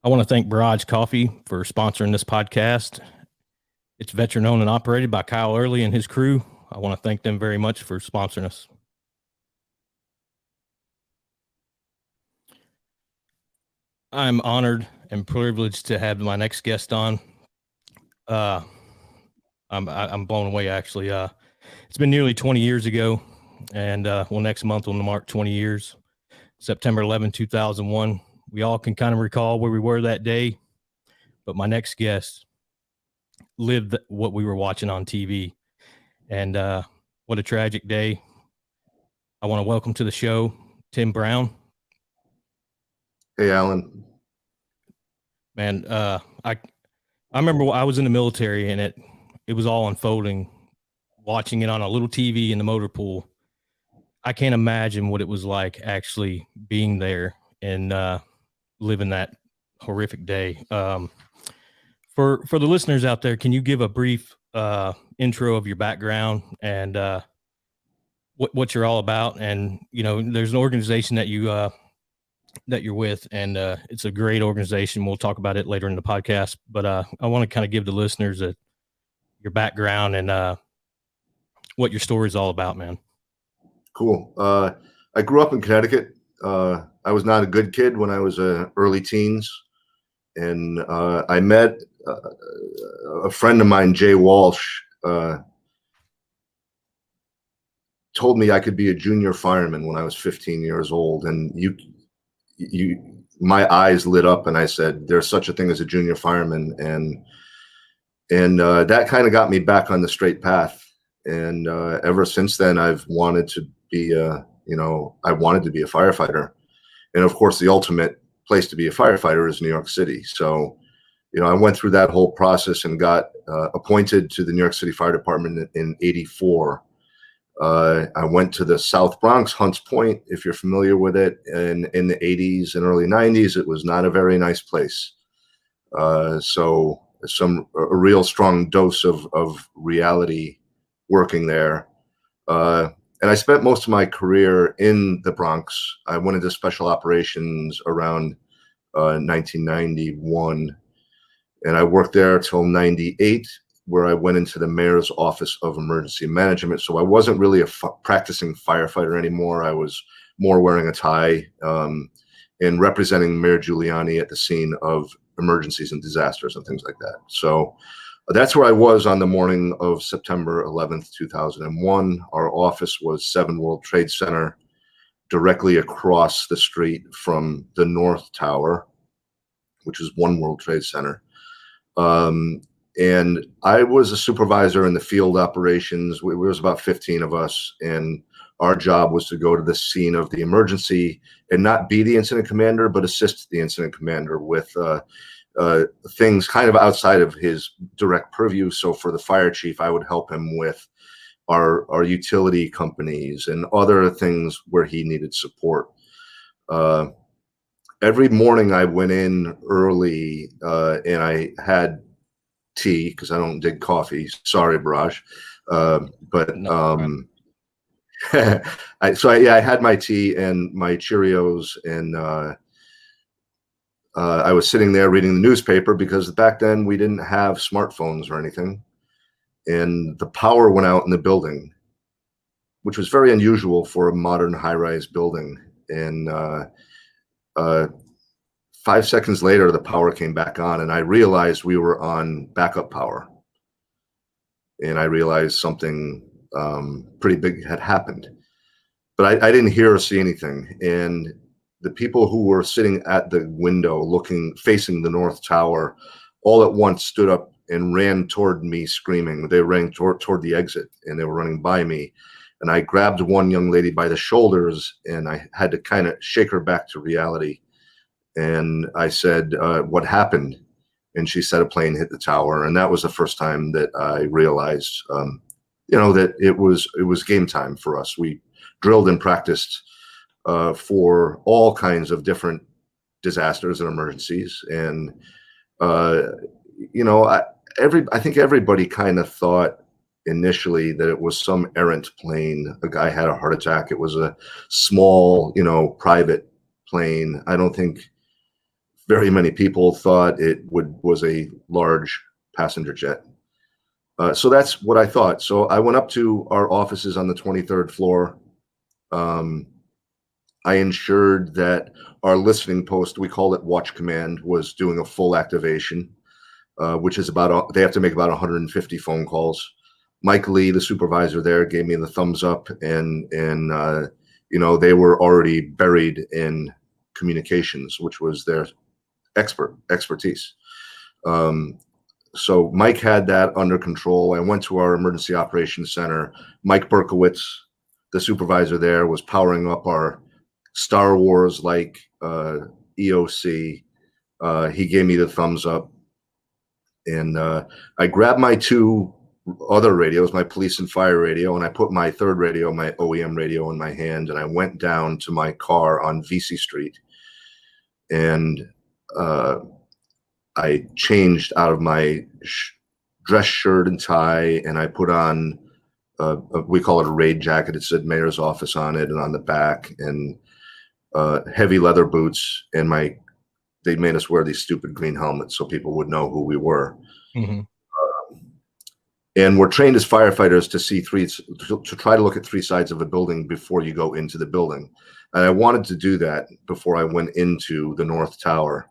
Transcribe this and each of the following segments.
I want to thank Barrage Coffee for sponsoring this podcast. It's veteran owned and operated by Kyle Early and his crew. I want to thank them very much for sponsoring us. I'm honored and privileged to have my next guest on. I'm blown away, actually. It's been nearly 20 years ago, and next month will mark 20 years, September 11, 2001. We all can kind of recall where we were that day, but my next guest lived what we were watching on TV, and what a tragic day. I want to welcome to the show Tim Brown. Hey, Alan. Man, I remember I was in the military, and it was all unfolding, watching it on a little TV in the motor pool. I can't imagine what it was like actually being there and living that horrific day. For the listeners out there, can you give a brief intro of your background and what you're all about? And there's an organization that you're with, and it's a great organization. We'll talk about it later in the podcast, but I want to kind of give the listeners your background and what your story is all about, man. Cool. I grew up in Connecticut. I was not a good kid when I was early teens, and I met a friend of mine, Jay Walsh, told me I could be a junior fireman when I was 15 years old, and my eyes lit up, and I said, "There's such a thing as a junior fireman," and that kind of got me back on the straight path. And ever since then, I've wanted to be I wanted to be a firefighter. And of course, the ultimate place to be a firefighter is New York City. So, I went through that whole process and got appointed to the New York City Fire Department in '84. I went to the South Bronx, Hunts Point, if you're familiar with it. And in the '80s and early '90s, it was not a very nice place. So a real strong dose of reality working there. And I spent most of my career in the Bronx. I went into special operations around 1991, and I worked there till '98, where I went into the mayor's office of emergency management. So I wasn't really a practicing firefighter anymore. I was more wearing a tie and representing Mayor Giuliani at the scene of emergencies and disasters and things like that. So that's where I was on the morning of September 11th, 2001. Our office was 7 World Trade Center, directly across the street from the North Tower, which is 1 World Trade Center. And I was a supervisor in the field operations. There was about 15 of us, and our job was to go to the scene of the emergency and not be the incident commander, but assist the incident commander with things kind of outside of his direct purview. So for the fire chief, I would help him with our utility companies and other things where he needed support. Every morning I went in early and I had tea, because I don't dig coffee. Sorry, Barrage. I had my tea and my Cheerios, and I was sitting there reading the newspaper, because back then we didn't have smartphones or anything. And the power went out in the building, which was very unusual for a modern high-rise building. And 5 seconds later, the power came back on, and I realized we were on backup power. And I realized something pretty big had happened. But I didn't hear or see anything. And the people who were sitting at the window facing the North Tower, all at once stood up and ran toward me screaming. They ran toward the exit, and they were running by me. And I grabbed one young lady by the shoulders, and I had to kind of shake her back to reality. And I said, "What happened?" And she said, "A plane hit the tower." And that was the first time that I realized, that it was game time for us. We drilled and practiced for all kinds of different disasters and emergencies. And, I think everybody kind of thought initially that it was some errant plane. A guy had a heart attack. It was a small, private plane. I don't think very many people thought it was a large passenger jet. So that's what I thought. So I went up to our offices on the 23rd floor. I ensured that our listening post, we call it Watch Command, was doing a full activation, which is they have to make about 150 phone calls. Mike Lee, the supervisor there, gave me the thumbs up, and they were already buried in communications, which was their expertise. So Mike had that under control. I went to our emergency operations center. Mike Berkowitz, the supervisor there, was powering up our Star Wars like EOC. He gave me the thumbs up, and I grabbed my two other radios, my police and fire radio, and I put my third radio, my OEM radio, in my hand, and I went down to my car on VC Street, and I changed out of my dress shirt and tie, and I put on we call it a raid jacket. It said mayor's office on it, and on the back, and heavy leather boots, and they made us wear these stupid green helmets so people would know who we were. Mm-hmm. And we're trained as firefighters to try to look at three sides of a building before you go into the building. And I wanted to do that before I went into the North Tower.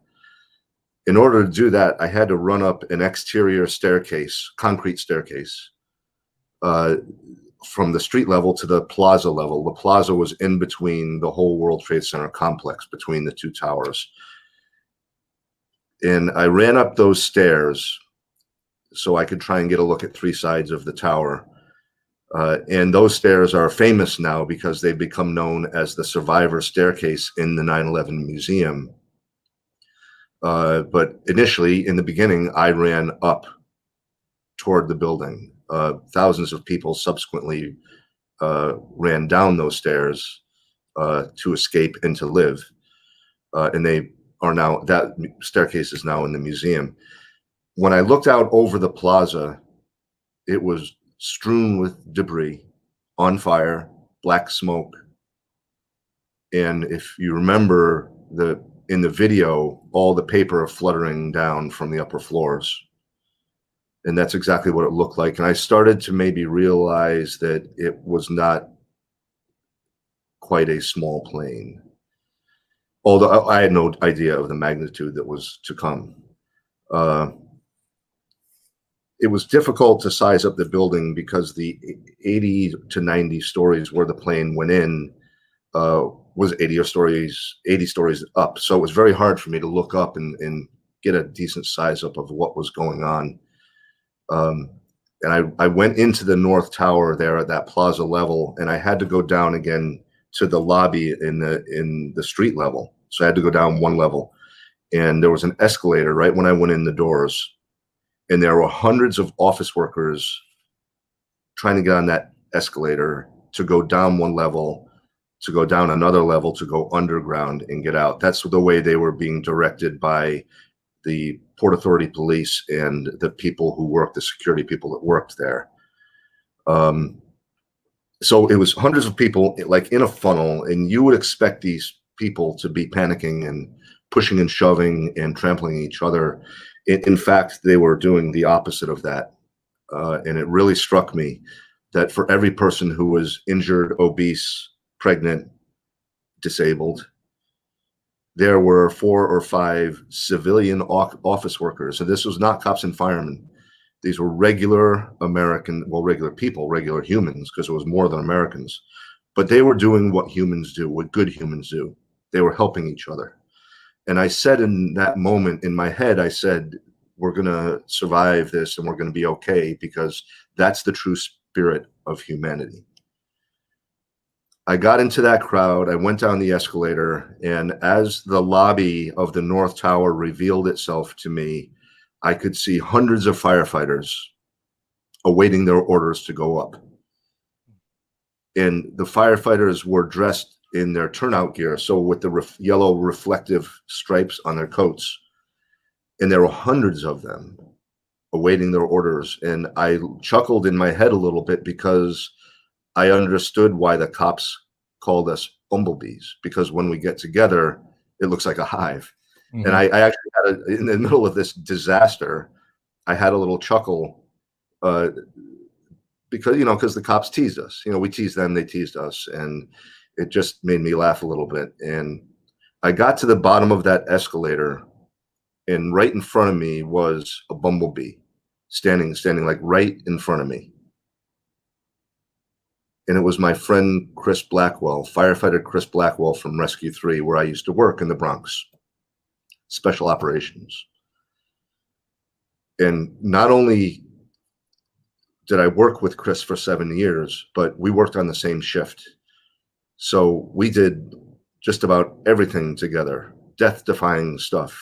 In order to do that, I had to run up an exterior staircase, concrete staircase, from the street level to the plaza level. The plaza was in between the whole World Trade Center complex, between the two towers. And I ran up those stairs so I could try and get a look at three sides of the tower. And those stairs are famous now because they've become known as the survivor staircase in the 9/11 museum. But initially, in the beginning, I ran up toward the building. Thousands of people subsequently ran down those stairs to escape and to live. And that staircase is now in the museum. When I looked out over the plaza, it was strewn with debris, on fire, black smoke. And if you remember in the video, all the paper fluttering down from the upper floors. And that's exactly what it looked like. And I started to maybe realize that it was not quite a small plane, although I had no idea of the magnitude that was to come. It was difficult to size up the building because the 80 to 90 stories where the plane went in was 80 stories up. So it was very hard for me to look up and get a decent size up of what was going on. And I went into the North Tower there at that plaza level, and I had to go down again to the lobby in the street level. So I had to go down one level, and there was an escalator right when I went in the doors, and there were hundreds of office workers trying to get on that escalator to go down one level, to go down another level, to go underground and get out. That's the way they were being directed by the Port Authority police and the people who worked, the security people that worked there. So it was hundreds of people like in a funnel, and you would expect these people to be panicking and pushing and shoving and trampling each other. In fact, they were doing the opposite of that. And it really struck me that for every person who was injured, obese, pregnant, disabled, there were 4 or 5 civilian office workers. So this was not cops and firemen. These were regular regular people, regular humans, because it was more than Americans. But they were doing what humans do, what good humans do. They were helping each other. And I said in that moment in my head, I said, we're going to survive this and we're going to be okay, because that's the true spirit of humanity. I got into that crowd. I went down the escalator, and as the lobby of the North Tower revealed itself to me, I could see hundreds of firefighters awaiting their orders to go up. And the firefighters were dressed in their turnout gear, so with the yellow reflective stripes on their coats. And there were hundreds of them awaiting their orders. And I chuckled in my head a little bit, because I understood why the cops called us bumblebees, because when we get together, it looks like a hive. And I actually had in the middle of this disaster, I had a little chuckle because, because the cops teased us. We teased them, they teased us, and it just made me laugh a little bit. And I got to the bottom of that escalator, and right in front of me was a bumblebee standing like right in front of me. And it was my friend Chris Blackwell, firefighter Chris Blackwell from Rescue 3, where I used to work in the Bronx, special operations. And not only did I work with Chris for 7 years, but we worked on the same shift. So we did just about everything together, death-defying stuff,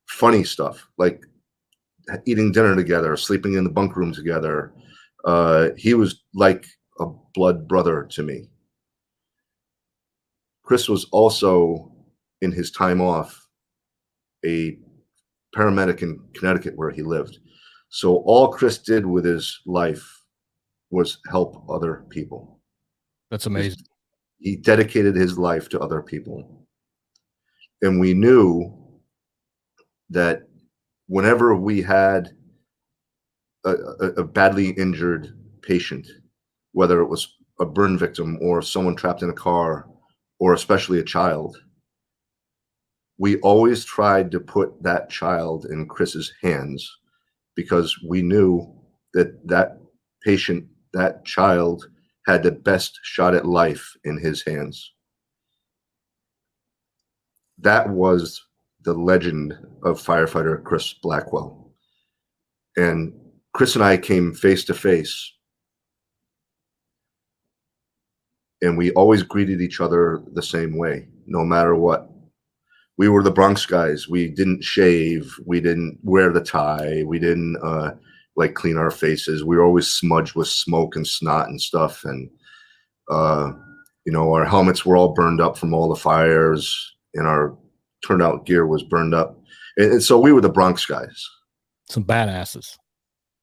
funny stuff, like eating dinner together, sleeping in the bunk room together. He was like a blood brother to me. Chris was also, in his time off, a paramedic in Connecticut where he lived. So all Chris did with his life was help other people. That's amazing. He dedicated his life to other people. And we knew that whenever we had a badly injured patient, whether it was a burn victim or someone trapped in a car, or especially a child, we always tried to put that child in Chris's hands, because we knew that that patient, that child, had the best shot at life in his hands. That was the legend of firefighter Chris Blackwell. And Chris and I came face to face, and we always greeted each other the same way, no matter what. We were the Bronx guys. We didn't shave. We didn't wear the tie. We didn't clean our faces. We were always smudged with smoke and snot and stuff. And our helmets were all burned up from all the fires, and our turnout gear was burned up. And so we were the Bronx guys. Some badasses.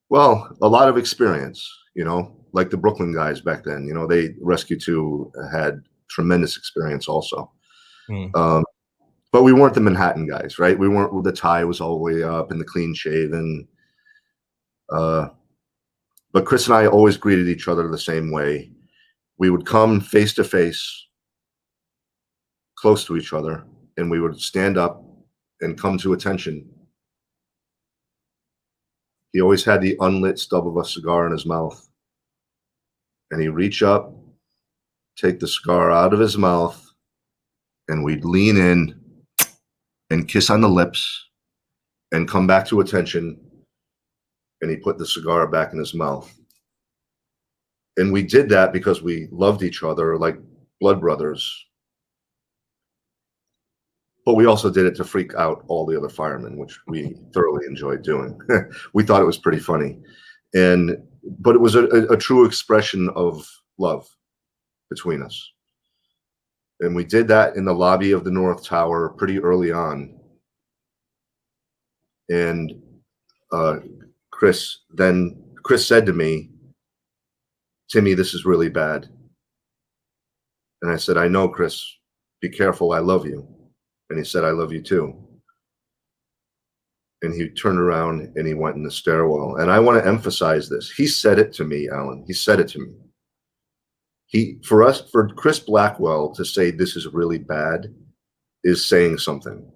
Well, a lot of experience, like the Brooklyn guys back then. They Rescue 2 had tremendous experience also. But we weren't the Manhattan guys, right? We weren't, the tie was all the way up and the clean shaven. But Chris and I always greeted each other the same way. We would come face to face, close to each other, and we would stand up and come to attention. He always had the unlit stub of a cigar in his mouth. And he'd reach up, take the cigar out of his mouth, and we'd lean in and kiss on the lips and come back to attention. And he put the cigar back in his mouth. And we did that because we loved each other like blood brothers. But we also did it to freak out all the other firemen, which we thoroughly enjoyed doing. We thought it was pretty funny. But it was a true expression of love between us. And we did that in the lobby of the North Tower pretty early on. And Chris said to me, "Timmy, this is really bad." And I said, "I know, Chris. Be careful. I love you." And he said, "I love you too." And he turned around and he went in the stairwell. And I want to emphasize this. He said it to me, Alan. He said it to me. For Chris Blackwell to say this is really bad is saying something.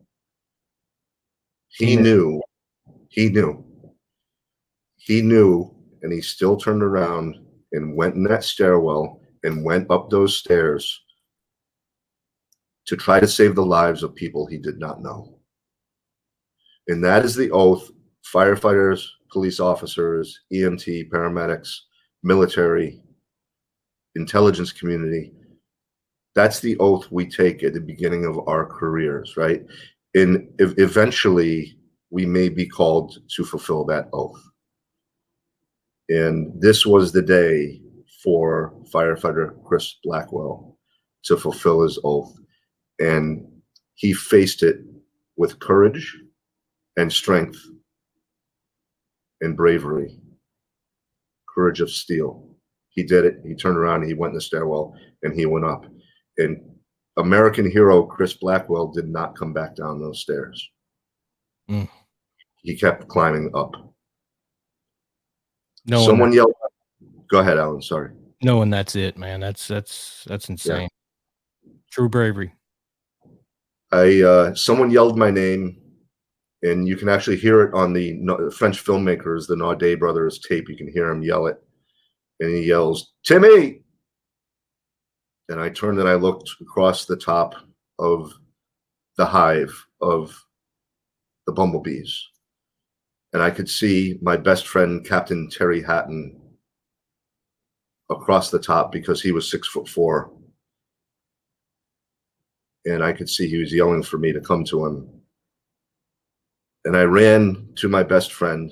He knew, and he still turned around and went in that stairwell and went up those stairs to try to save the lives of people he did not know. And that is the oath firefighters, police officers, EMT, paramedics, military, intelligence community, that's the oath we take at the beginning of our careers, right? And eventually we may be called to fulfill that oath. And this was the day for firefighter Chris Blackwell to fulfill his oath. And he faced it with courage and strength and bravery, courage of steel. He did it. He turned around, he went in the stairwell, and he went up. And American hero Chris Blackwell did not come back down those stairs. Mm. He kept climbing up. Knowing Someone yelled, go ahead, Alan, sorry. knowing that's it, man. That's insane. True bravery. Someone yelled my name, and you can actually hear it on the French filmmakers, the Naudet brothers tape. You can hear him yell it, and he yells, "Timmy!" And I turned and I looked across the top of the hive of the bumblebees, and I could see my best friend, Captain Terry Hatton, across the top because he was 6'4". And I could see he was yelling for me to come to him. And I ran to my best friend.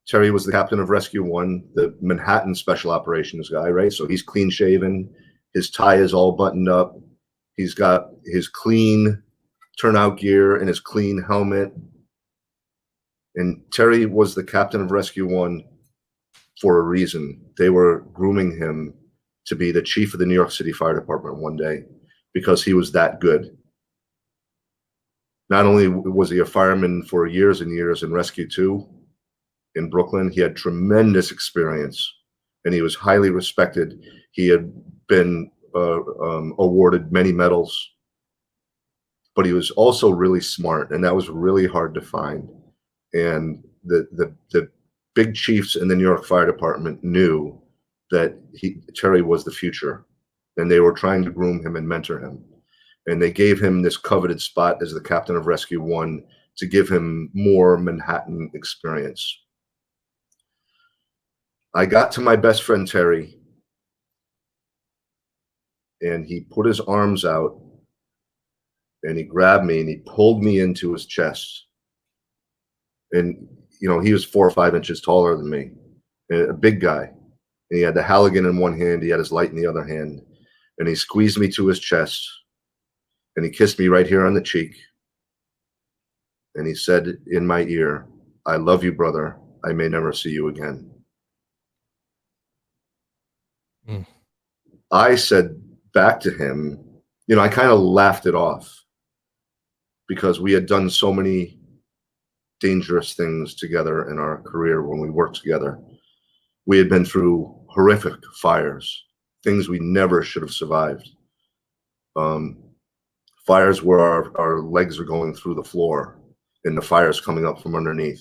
Terry was the captain of Rescue 1, the Manhattan Special Operations guy, right? So he's clean shaven. His tie is all buttoned up. He's got his clean turnout gear and his clean helmet. And Terry was the captain of Rescue 1 for a reason. They were grooming him to be the chief of the New York City Fire Department one day because he was that good. Not only was he a fireman for years and years in Rescue 2 in Brooklyn, he had tremendous experience and he was highly respected. He had been awarded many medals, but he was also really smart, and that was really hard to find. And the big chiefs in the New York Fire Department knew that Terry was the future, and they were trying to groom him and mentor him. And they gave him this coveted spot as the captain of Rescue 1 to give him more Manhattan experience. I got to my best friend, Terry, and he put his arms out and he grabbed me and he pulled me into his chest. And, you know, he was 4 or 5 inches taller than me, a big guy. And he had the Halligan in one hand, he had his light in the other hand, and he squeezed me to his chest, and he kissed me right here on the cheek, and he said in my ear, "I love you, brother. I may never see you again." Mm. I said back to him, you know, I kind of laughed it off because we had done so many dangerous things together in our career when we worked together. We had been through horrific fires, things we never should have survived. Fires where our legs are going through the floor and the fire's coming up from underneath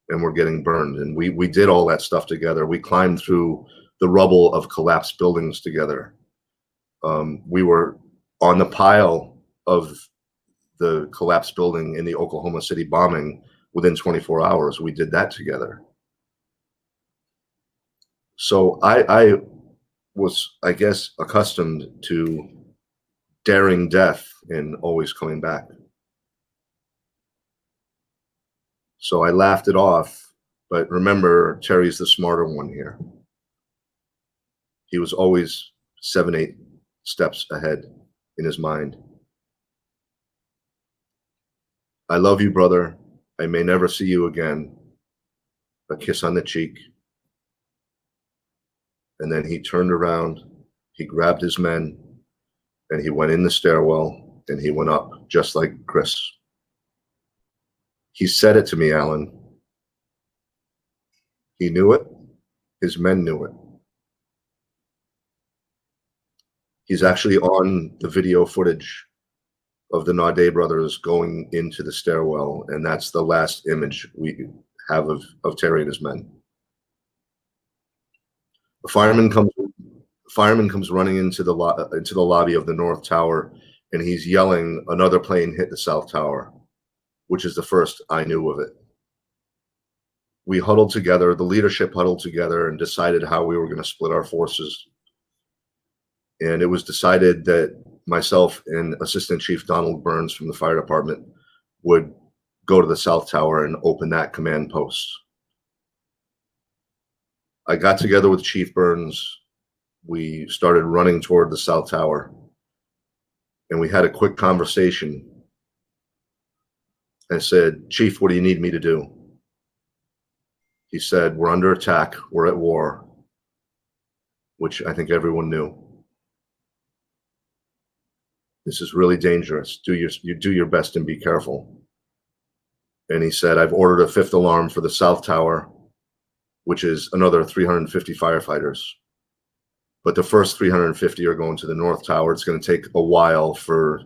and we're getting burned. And we did all that stuff together. We climbed through the rubble of collapsed buildings together. We were on the pile of the collapsed building in the Oklahoma City bombing within 24 hours. We did that together. So I was, I guess, accustomed to daring death and always coming back. So I laughed it off, but remember, Terry's the smarter one here. He was always 7, 8 steps ahead in his mind. I love you, brother. I may never see you again. A kiss on the cheek. And then he turned around, he grabbed his men, and he went in the stairwell, and he went up, just like Chris. He said it to me, Alan. He knew it. His men knew it. He's actually on the video footage of the Naudet brothers going into the stairwell, and that's the last image we have of Terry and his men. The fireman comes running into the lobby of the North Tower, and he's yelling, "Another plane hit the South Tower," which is the first I knew of it. We huddled together, the leadership huddled together and decided how we were going to split our forces. And it was decided that myself and Assistant Chief Donald Burns from the fire department would go to the South Tower and open that command post. I got together with Chief Burns. We started running toward the South Tower, and we had a quick conversation. I said, "Chief, what do you need me to do?" He said, "We're under attack. We're at war," which I think everyone knew. This is really dangerous. You do your best and be careful. And he said, I've ordered a 5th alarm for the South Tower, which is another 350 firefighters. But the first 350 are going to the North Tower. It's going to take a while for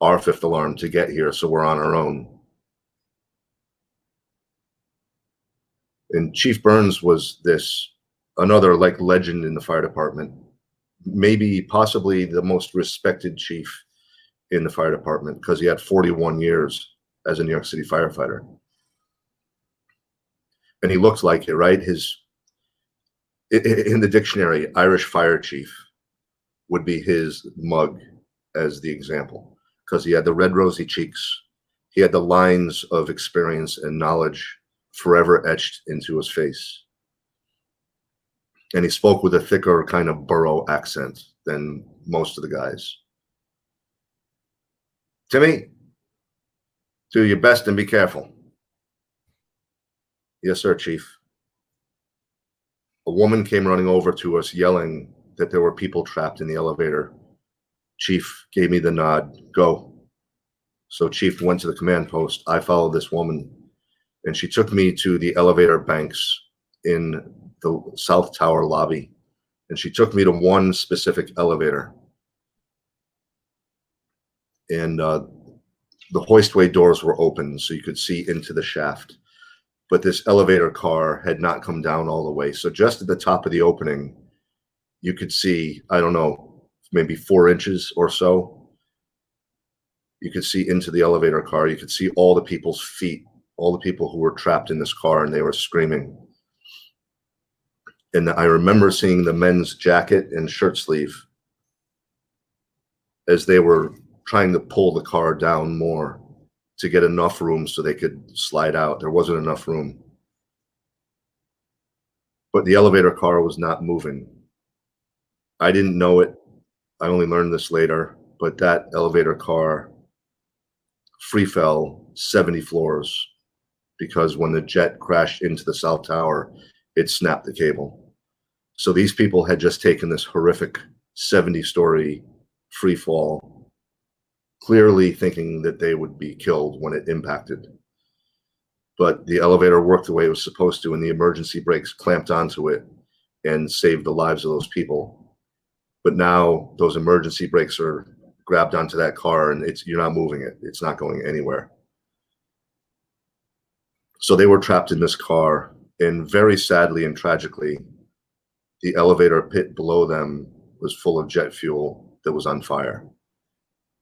our 5th alarm to get here, so we're on our own. And Chief Burns was another like legend in the fire department, maybe possibly the most respected chief in the fire department, because he had 41 years as a New York City firefighter. And he looked like it, right? In the dictionary, Irish fire chief would be his mug as the example, because he had the red rosy cheeks. He had the lines of experience and knowledge forever etched into his face. And he spoke with a thicker kind of borough accent than most of the guys. Timmy, do your best and be careful. Yes, sir, Chief. A woman came running over to us yelling that there were people trapped in the elevator. Chief gave me the nod, go. So Chief went to the command post. I followed this woman, and she took me to the elevator banks in the South Tower lobby. And she took me to one specific elevator. And the hoistway doors were open, so you could see into the shaft. But this elevator car had not come down all the way. So just at the top of the opening, you could see, I don't know, maybe 4 inches or so. You could see into the elevator car. You could see all the people's feet, all the people who were trapped in this car, and they were screaming. And I remember seeing the men's jacket and shirt sleeve as they were trying to pull the car down more to get enough room so they could slide out. There wasn't enough room. But the elevator car was not moving. I didn't know it. I only learned this later, but that elevator car free fell 70 floors because when the jet crashed into the South Tower, it snapped the cable. So these people had just taken this horrific 70-story free fall, clearly thinking that they would be killed when it impacted. But the elevator worked the way it was supposed to, and the emergency brakes clamped onto it and saved the lives of those people. But now those emergency brakes are grabbed onto that car, and you're not moving it. It's not going anywhere. So they were trapped in this car, and very sadly and tragically, the elevator pit below them was full of jet fuel that was on fire.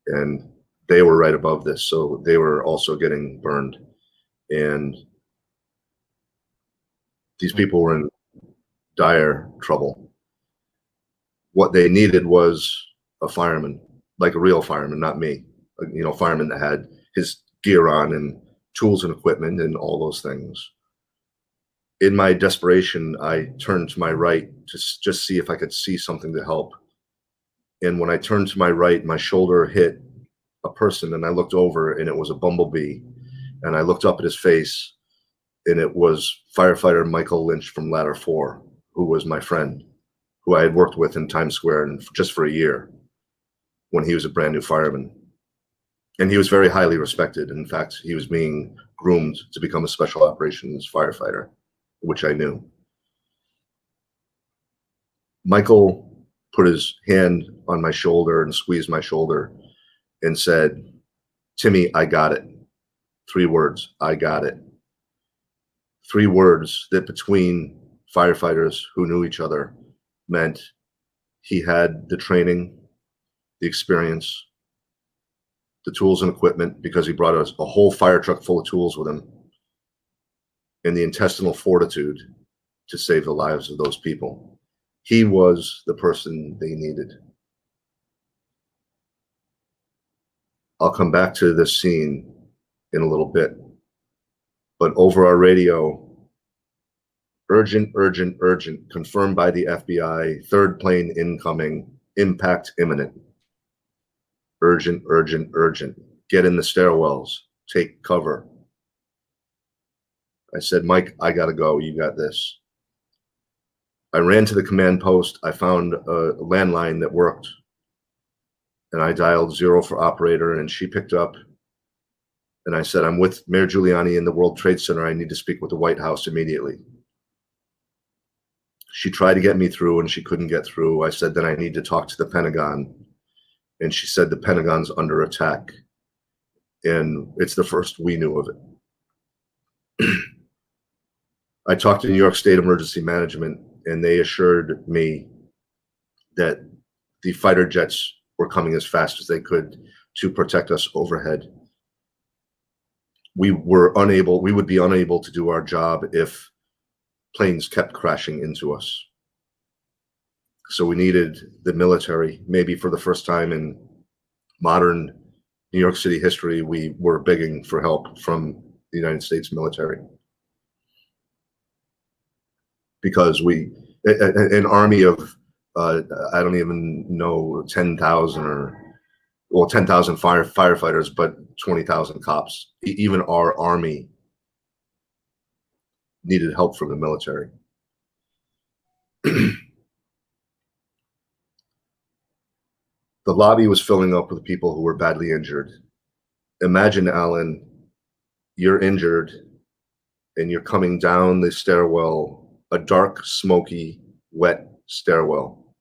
And they were right above this, so they were also getting burned. And these people were in dire trouble. What they needed was a fireman, like a real fireman, not me. A fireman that had his gear on and tools and equipment and all those things. In my desperation, I turned to my right to just see if I could see something to help. And when I turned to my right, my shoulder hit a person, and I looked over, and it was a bumblebee. And I looked up at his face, and it was firefighter Michael Lynch from Ladder 4, who was my friend, who I had worked with in Times Square and just for a year when he was a brand new fireman. And he was very highly respected. In fact, he was being groomed to become a special operations firefighter, which I knew. Michael put his hand on my shoulder and squeezed my shoulder and said, "Timmy, I got it." 3 words, "I got it." 3 words that between firefighters who knew each other meant he had the training, the experience, the tools and equipment, because he brought us a whole fire truck full of tools with him, and the intestinal fortitude to save the lives of those people. He was the person they needed. I'll come back to this scene in a little bit, but over our radio, urgent, urgent, urgent, confirmed by the FBI, 3rd plane incoming, impact imminent. Urgent, urgent, urgent, get in the stairwells, take cover. I said, "Mike, I gotta go, you got this." I ran to the command post. I found a landline that worked. and I dialed 0 for operator, and she picked up, and I said, I'm with Mayor Giuliani in the World Trade Center. I need to speak with the White House immediately. She tried to get me through, and she couldn't get through. I said, then I need to talk to the Pentagon. And she said, the Pentagon's under attack. And it's the first we knew of it. I talked to New York State Emergency Management, and they assured me that the fighter jets were coming as fast as they could to protect us overhead. We would be unable to do our job if planes kept crashing into us. So we needed the military. Maybe for the first time in modern New York City history, we were begging for help from the United States military. Because an army of, I don't even know, 10,000 or, well, 10,000 firefighters, but 20,000 cops. Even our army needed help from the military. The lobby was filling up with people who were badly injured. Imagine, Alan, you're injured and you're coming down the stairwell, a dark, smoky, wet stairwell,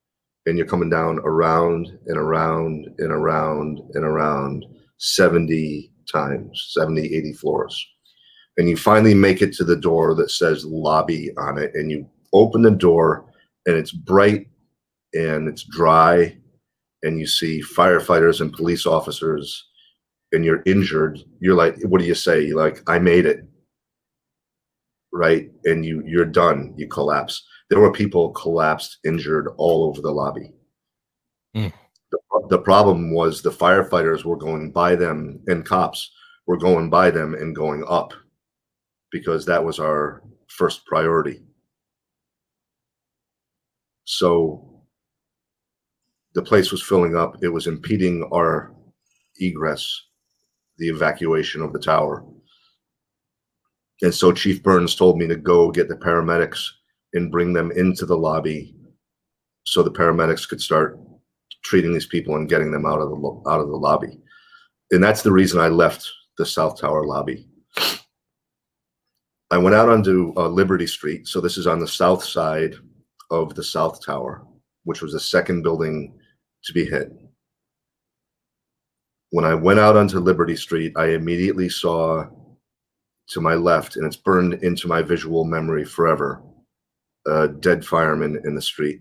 and you're coming down around and around and around and around 70 times, 70, 80 floors. And you finally make it to the door that says lobby on it, and you open the door, and it's bright and it's dry, and you see firefighters and police officers, and you're injured. You're like, what do you say? You're like, I made it, right? And you're done. You collapse. There were people collapsed, injured all over the lobby. Mm. The problem was the firefighters were going by them, and cops were going by them and going up, because that was our first priority. So the place was filling up. It was impeding our egress, the evacuation of the tower. And so Chief Burns told me to go get the paramedics and bring them into the lobby so the paramedics could start treating these people and getting them out of the lobby. And that's the reason I left the South Tower lobby. I went out onto Liberty Street. So this is on the south side of the South Tower, which was the second building to be hit. When I went out onto Liberty Street, I immediately saw to my left, and it's burned into my visual memory forever, a dead fireman in the street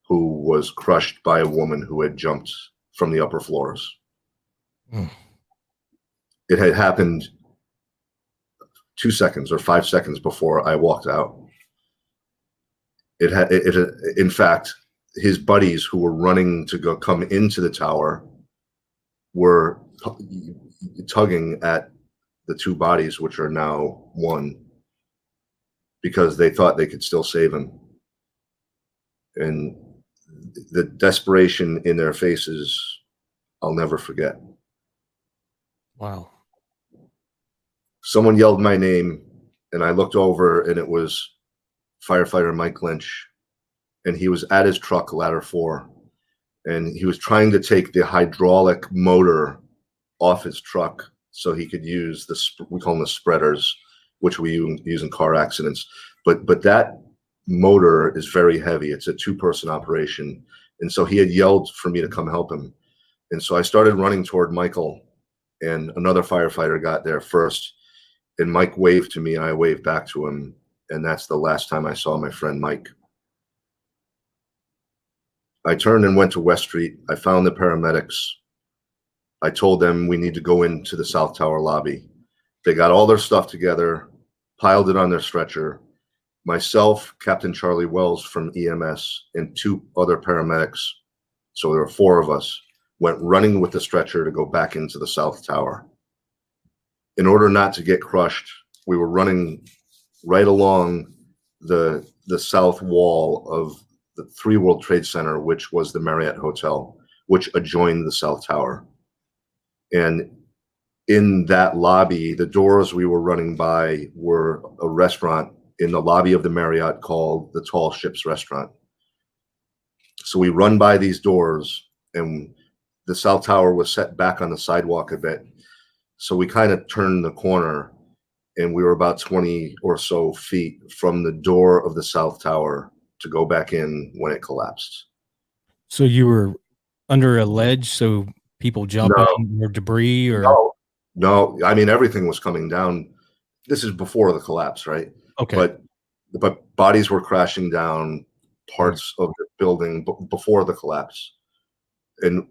who was crushed by a woman who had jumped from the upper floors. Mm. It had happened 2 seconds or 5 seconds before I walked out. In fact, his buddies who were running to come into the tower were tugging at the two bodies, which are now one, because they thought they could still save him. And the desperation in their faces, I'll never forget. Wow. Someone yelled my name, and I looked over, and it was firefighter Mike Lynch, and he was at his truck, ladder 4, and he was trying to take the hydraulic motor off his truck so he could use we call them the spreaders, which we use in car accidents. But that motor is very heavy. It's a 2-person operation. And so he had yelled for me to come help him. And so I started running toward Michael, and another firefighter got there first. And Mike waved to me, and I waved back to him. And that's the last time I saw my friend Mike. I turned and went to West Street. I found the paramedics. I told them we need to go into the South Tower lobby. They got all their stuff together, piled it on their stretcher. Myself, Captain Charlie Wells from EMS, and 2 other paramedics, so there were 4 of us, went running with the stretcher to go back into the South Tower. In order not to get crushed, we were running right along the south wall of the 3 World Trade Center, which was the Marriott Hotel, which adjoined the South Tower. And in that lobby, the doors we were running by were a restaurant in the lobby of the Marriott called the Tall Ships Restaurant. So we run by these doors, and the South Tower was set back on the sidewalk a bit. So we kind of turned the corner, and we were about 20 or so feet from the door of the South Tower to go back in when it collapsed. So you were under a ledge, so people jumping or debris or no. I mean, everything was coming down. This is before the collapse, right? okay. But bodies were crashing down, parts of the building before the collapse. And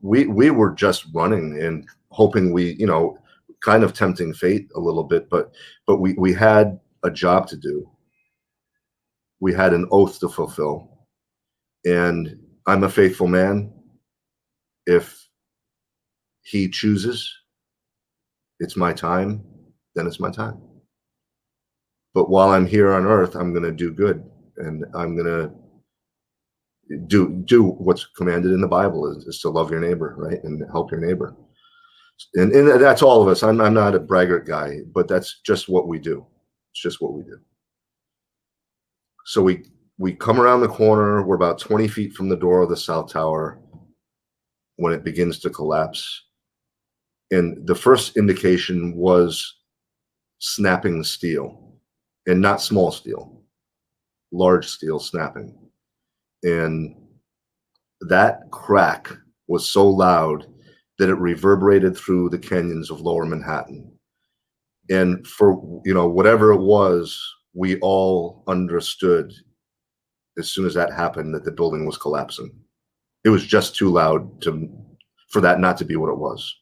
we were just running and hoping kind of tempting fate a little bit, but we had a job to do. We had an oath to fulfill, and I'm a faithful man. If he chooses it's my time, then it's my time. But while I'm here on earth, I'm going to do good, and I'm going to do what's commanded in the Bible is to love your neighbor, right, and help your neighbor. And that's all of us. I'm not a braggart guy, but that's just what we do. It's just what we do. So we come around the corner. We're about 20 feet from the door of the South Tower when it begins to collapse. And the first indication was snapping steel, and not small steel, large steel snapping. And that crack was so loud that it reverberated through the canyons of lower Manhattan. And for whatever it was, we all understood as soon as that happened that the building was collapsing. It was just too loud for that not to be what it was.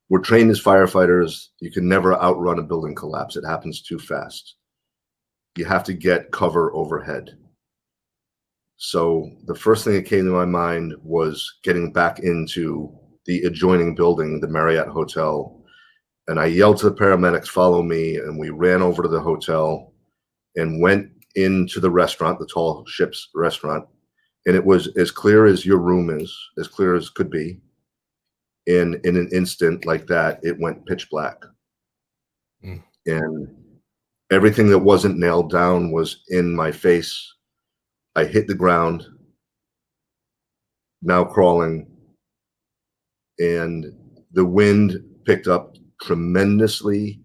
We're trained as firefighters. You can never outrun a building collapse. It happens too fast. You have to get cover overhead. So the first thing that came to my mind was getting back into the adjoining building, the Marriott Hotel. And I yelled to the paramedics, follow me. And we ran over to the hotel and went into the restaurant, the Tall Ships restaurant. And it was as clear as your room is, as clear as could be. And in an instant like that, it went pitch black. And everything that wasn't nailed down was in my face. I hit the ground, now crawling, and the wind picked up tremendously.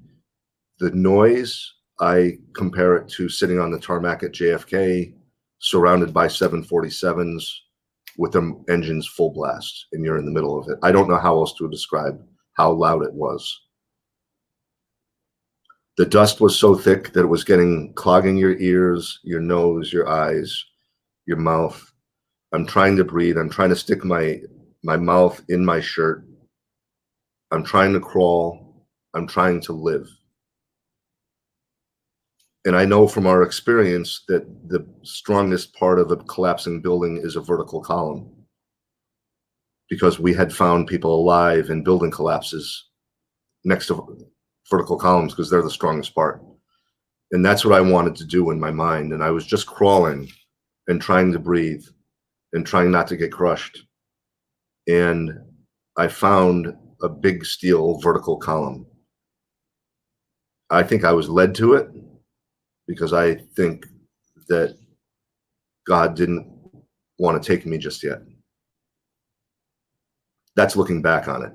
The noise, I compare it to sitting on the tarmac at JFK, surrounded by 747s with them engines full blast, and you're in the middle of it. I don't know how else to describe how loud it was. The dust was so thick that it was clogging your ears, your nose, your eyes, your mouth. I'm trying to breathe. I'm trying to stick my mouth in my shirt. I'm trying to crawl. I'm trying to live. And I know from our experience that the strongest part of a collapsing building is a vertical column, because we had found people alive in building collapses next to vertical columns because they're the strongest part. And that's what I wanted to do in my mind. And I was just crawling and trying to breathe and trying not to get crushed. And I found a big steel vertical column. I think I was led to it because I think that God didn't want to take me just yet. That's looking back on it.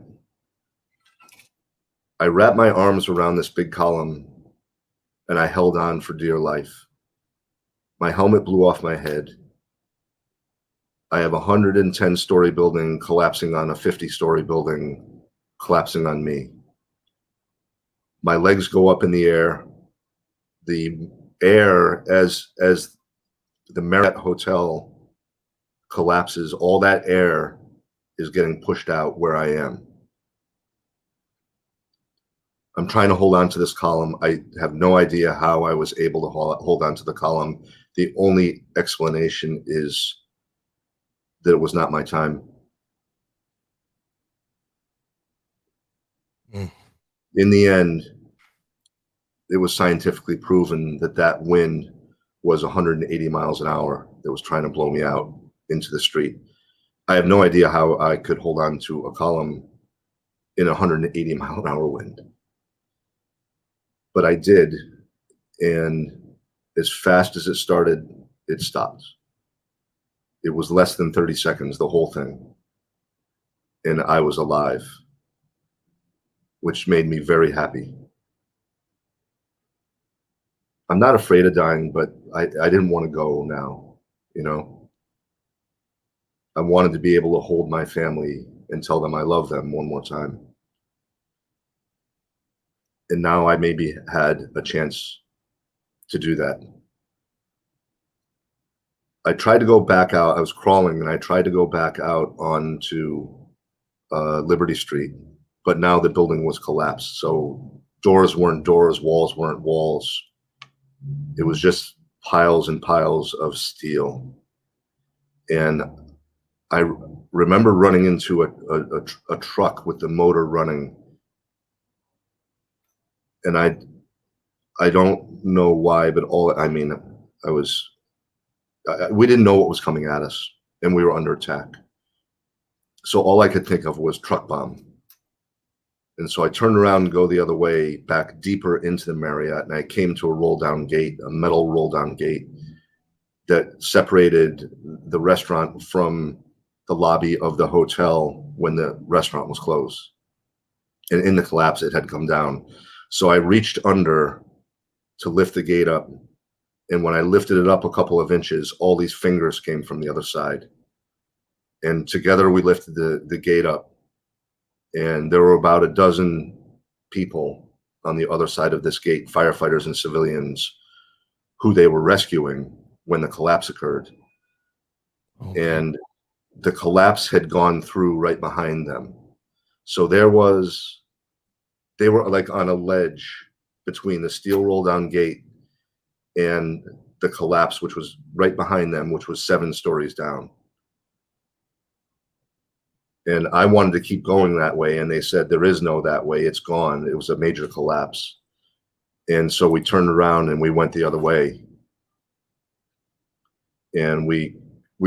I wrapped my arms around this big column and I held on for dear life. My helmet blew off my head. I have a 110-story building collapsing on a 50-story building, collapsing on me. My legs go up in the air. The air, as the Marriott Hotel collapses, all that air is getting pushed out where I am. I'm trying to hold on to this column. I have no idea how I was able to hold on to the column. The only explanation is that it was not my time. In the end, it was scientifically proven that that wind was 180 miles an hour that was trying to blow me out into the street. I have no idea how I could hold on to a column in a 180 mile an hour wind. But I did, and as fast as it started, it stopped. It was less than 30 seconds, the whole thing. And I was alive, which made me very happy. I'm not afraid of dying, but I didn't want to go now, you know? I wanted to be able to hold my family and tell them I love them one more time. And now I maybe had a chance to do that. I tried to go back out. I was crawling and I tried to go back out onto Liberty Street, but now the building was collapsed. So doors weren't doors, walls weren't walls. It was just piles and piles of steel. And I remember running into a truck with the motor running. And I don't know why, but we didn't know what was coming at us, and we were under attack. So all I could think of was truck bomb. And so I turned around and go the other way, back deeper into the Marriott, and I came to a roll-down gate, a metal roll-down gate that separated the restaurant from the lobby of the hotel when the restaurant was closed. And in the collapse, it had come down. So I reached under to lift the gate up. And when I lifted it up a couple of inches, all these fingers came from the other side. And together we lifted the gate up. And there were about a dozen people on the other side of this gate, firefighters and civilians, who they were rescuing when the collapse occurred. Okay. And the collapse had gone through right behind them. So they were like on a ledge between the steel roll down gate and the collapse, which was right behind them, which was 7 stories down. And I wanted to keep going that way. And they said, there is no that way. It's gone. It was a major collapse. And so we turned around and we went the other way. And we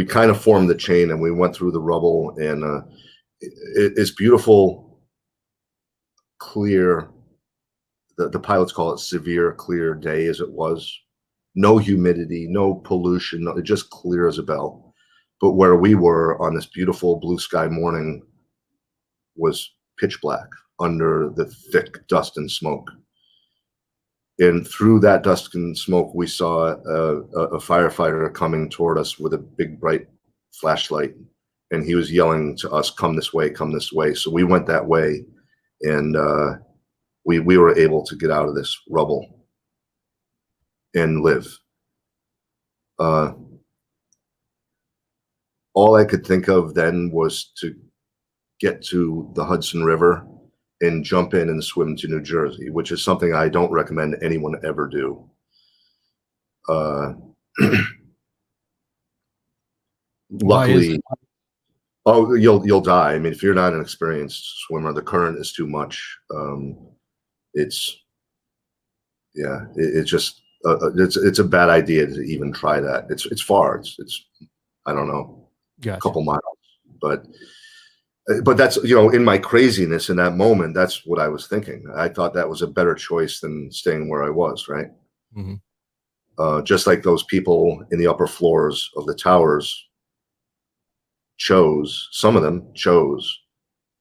kind of formed the chain and we went through the rubble, and it's beautiful, clear. The pilots call it severe, clear day as it was. No humidity, no pollution, it just clear as a bell. But where we were on this beautiful blue sky morning was pitch black under the thick dust and smoke. And through that dust and smoke, we saw a firefighter coming toward us with a big, bright flashlight. And he was yelling to us, come this way, come this way. So we went that way, and we were able to get out of this rubble and live. All I could think of then was to get to the Hudson River and jump in and swim to New Jersey, which is something I don't recommend anyone ever do. Luckily, you'll die. I mean, if you're not an experienced swimmer, the current is too much. It's a bad idea to even try that. It's far. It's I don't know, gotcha. A couple miles, but that's, in my craziness in that moment, that's what I was thinking. I thought that was a better choice than staying where I was, right? Mm-hmm. Just like those people in the upper floors of the towers some of them chose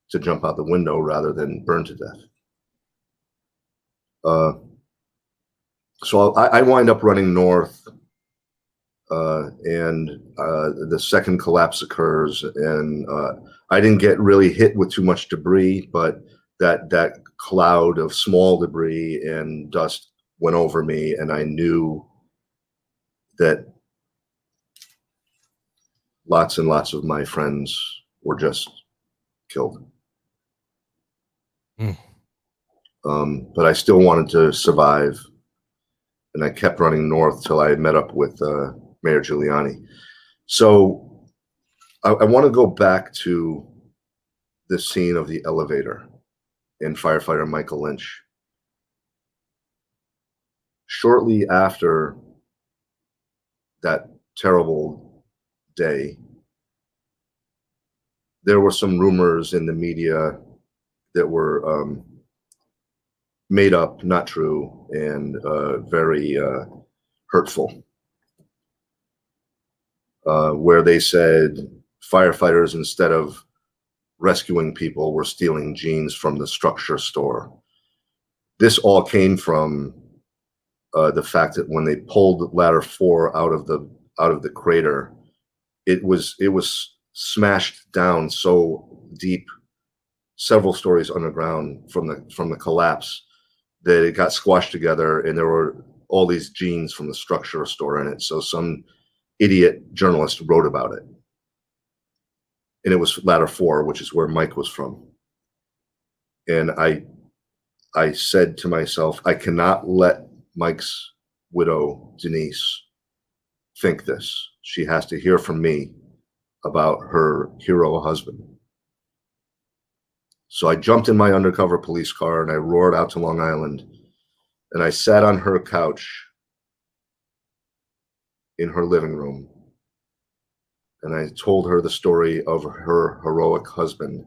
to jump out the window rather than burn to death. So I wind up running north, and the second collapse occurs, and I didn't get really hit with too much debris, but that cloud of small debris and dust went over me, and I knew that lots and lots of my friends were just killed. Mm. But I still wanted to survive, and I kept running north till I met up with Mayor Giuliani. So I want to go back to the scene of the elevator and firefighter Michael Lynch. Shortly after that terrible day, there were some rumors in the media that were made up, not true, and very hurtful. where they said firefighters, instead of rescuing people, were stealing jeans from the structure store. This all came from the fact that when they pulled ladder 4 out of the crater, it was smashed down so deep, several stories underground from the collapse, that it got squashed together, and there were all these jeans from the structure store in it. So some idiot journalist wrote about it, and it was ladder 4, which is where Mike was from. And I said to myself, I cannot let Mike's widow, Denise, think this. She has to hear from me about her hero husband. So I jumped in my undercover police car and I roared out to Long Island, and I sat on her couch in her living room, and I told her the story of her heroic husband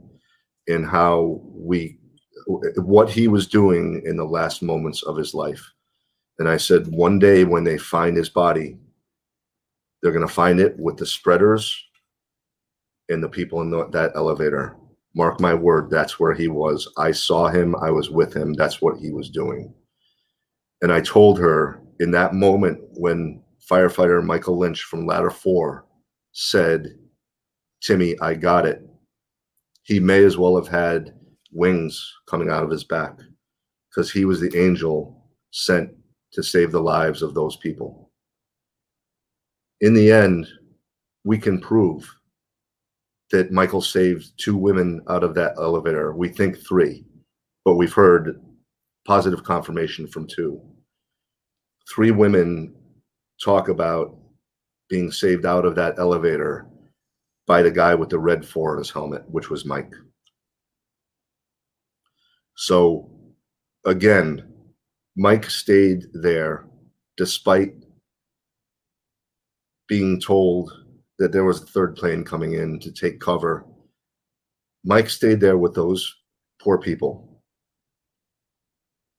and how what he was doing in the last moments of his life. And I said, one day when they find his body, they're going to find it with the spreaders and the people in that elevator. Mark my word, that's where he was. I saw him. I was with him. That's what he was doing. And I told her in that moment when firefighter Michael Lynch from ladder 4 said, Timmy, I got it, he may as well have had wings coming out of his back, because he was the angel sent to save the lives of those people. In the end, we can prove that Michael saved 2 women out of that elevator. We think 3, but we've heard positive confirmation from 2. 3 women talk about being saved out of that elevator by the guy with the red 4 on his helmet, which was Mike. So again, Mike stayed there despite being told that there was a 3rd plane coming in to take cover. Mike stayed there with those poor people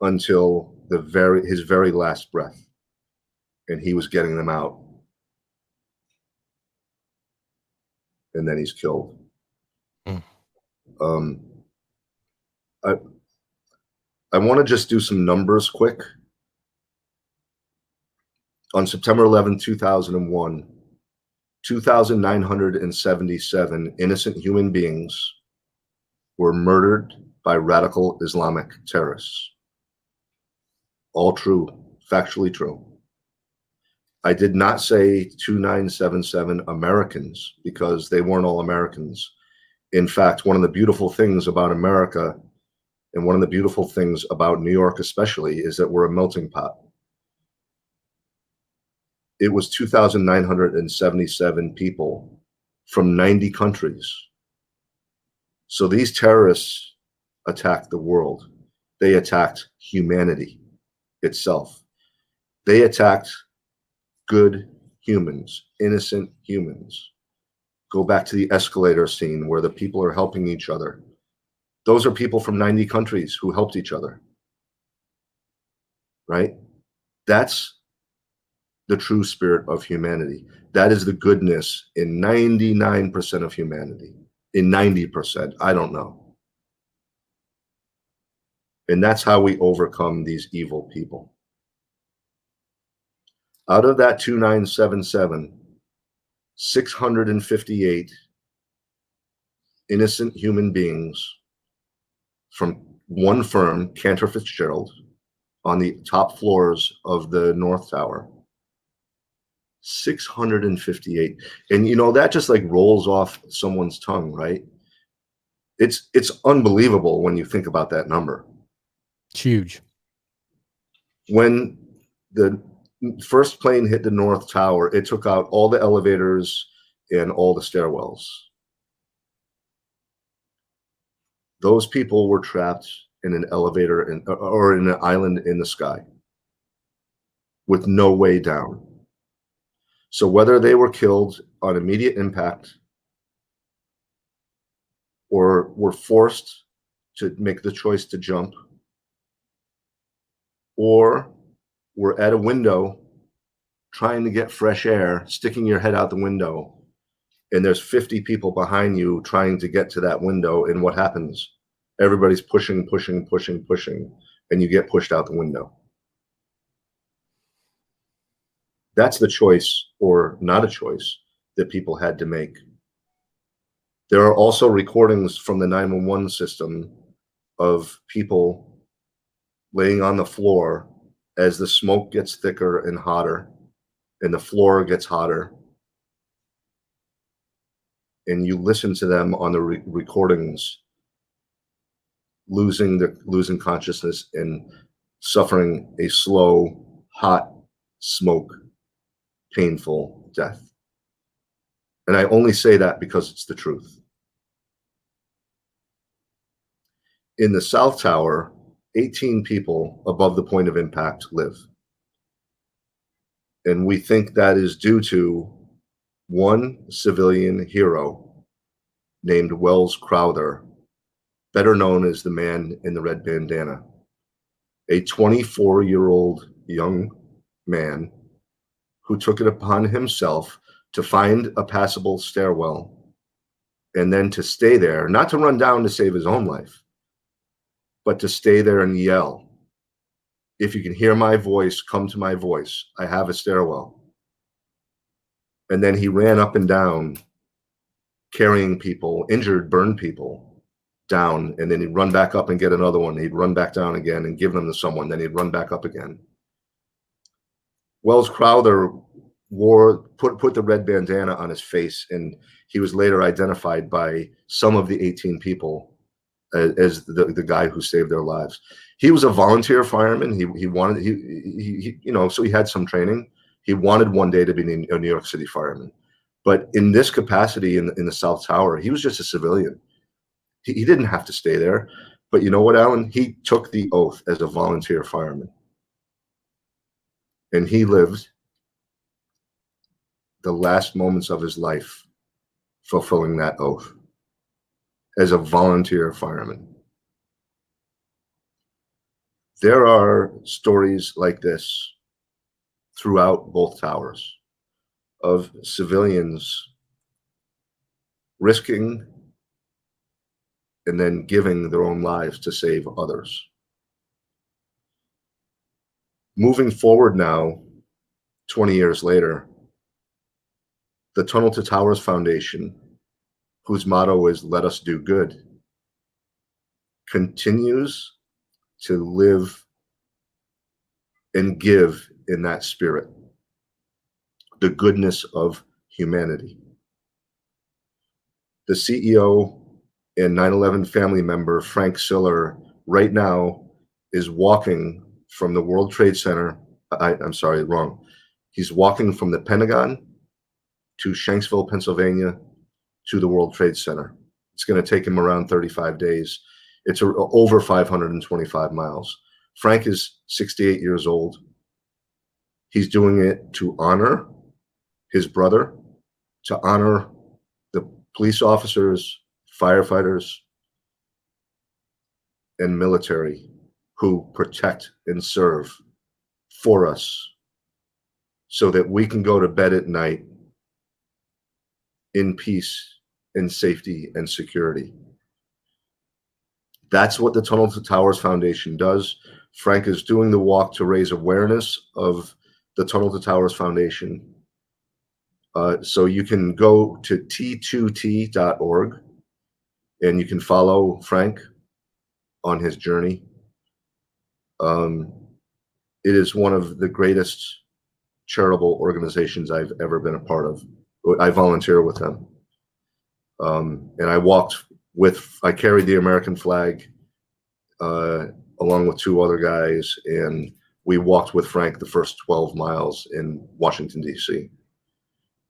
until his very last breath, and he was getting them out. And then he's killed. Mm. I want to just do some numbers quick. On September 11, 2001, 2,977 innocent human beings were murdered by radical Islamic terrorists. All true, factually true. I did not say 2,977 Americans, because they weren't all Americans. In fact, one of the beautiful things about America, and one of the beautiful things about New York especially, is that we're a melting pot. It was 2,977 people from 90 countries. So these terrorists attacked the world. They attacked humanity itself. They attacked good humans, innocent humans. Go back to the escalator scene where the people are helping each other. Those are people from 90 countries who helped each other, right? That's the true spirit of humanity. That is the goodness in 99% of humanity. In 90%, I don't know. And that's how we overcome these evil people. Out of that 2,977, 658 innocent human beings from one firm, Cantor Fitzgerald, on the top floors of the North Tower. 658. And you know, that just like rolls off someone's tongue, right? It's unbelievable when you think about that number. It's huge. When the first plane hit the North Tower, it took out all the elevators and all the stairwells. Those people were trapped in an elevator or in an island in the sky with no way down. So whether they were killed on immediate impact or were forced to make the choice to jump, or were at a window trying to get fresh air, sticking your head out the window, and there's 50 people behind you trying to get to that window, and what happens? Everybody's pushing, and you get pushed out the window. That's the choice, or not a choice, that people had to make. There are also recordings from the 911 system of people laying on the floor as the smoke gets thicker and hotter, and the floor gets hotter. And you listen to them on the recordings, losing consciousness and suffering a slow, hot, smoke, painful death. And I only say that because it's the truth. In the South Tower, 18 people above the point of impact live. And we think that is due to one civilian hero named Wells Crowther, better known as the man in the red bandana, a 24-year-old young man who took it upon himself to find a passable stairwell and then to stay there, not to run down to save his own life, but to stay there and yell, "If you can hear my voice, come to my voice. I have a stairwell." And then he ran up and down, carrying people, injured, burned people down, and then he'd run back up and get another one. He'd run back down again and give them to someone. Then he'd run back up again. Wells Crowther put the red bandana on his face, and he was later identified by some of the 18 people as the guy who saved their lives. He was a volunteer fireman. So he had some training. He wanted one day to be a New York City fireman. But in this capacity in the South Tower, he was just a civilian. He didn't have to stay there. But you know what, Alan? He took the oath as a volunteer fireman. And he lived the last moments of his life fulfilling that oath as a volunteer fireman. There are stories like this throughout both towers of civilians risking and then giving their own lives to save others. Moving forward now, 20 years later, the Tunnel to Towers Foundation, whose motto is "Let us do good," continues to live and give in that spirit, the goodness of humanity. The CEO and 9/11 family member, Frank Siller, right now is walking from the World Trade Center. I'm sorry, wrong. He's walking from the Pentagon to Shanksville, Pennsylvania, to the World Trade Center. It's going to take him around 35 days. It's over 525 miles. Frank is 68 years old. He's doing it to honor his brother, to honor the police officers, firefighters, and military who protect and serve for us so that we can go to bed at night in peace, in safety, and security. That's what the Tunnel to Towers Foundation does. Frank is doing the walk to raise awareness of the Tunnel to Towers Foundation. So you can go to t2t.org and you can follow Frank on his journey. It is one of the greatest charitable organizations I've ever been a part of. I volunteer with them. And I carried the American flag along with two other guys, and we walked with Frank the first 12 miles in Washington, D.C.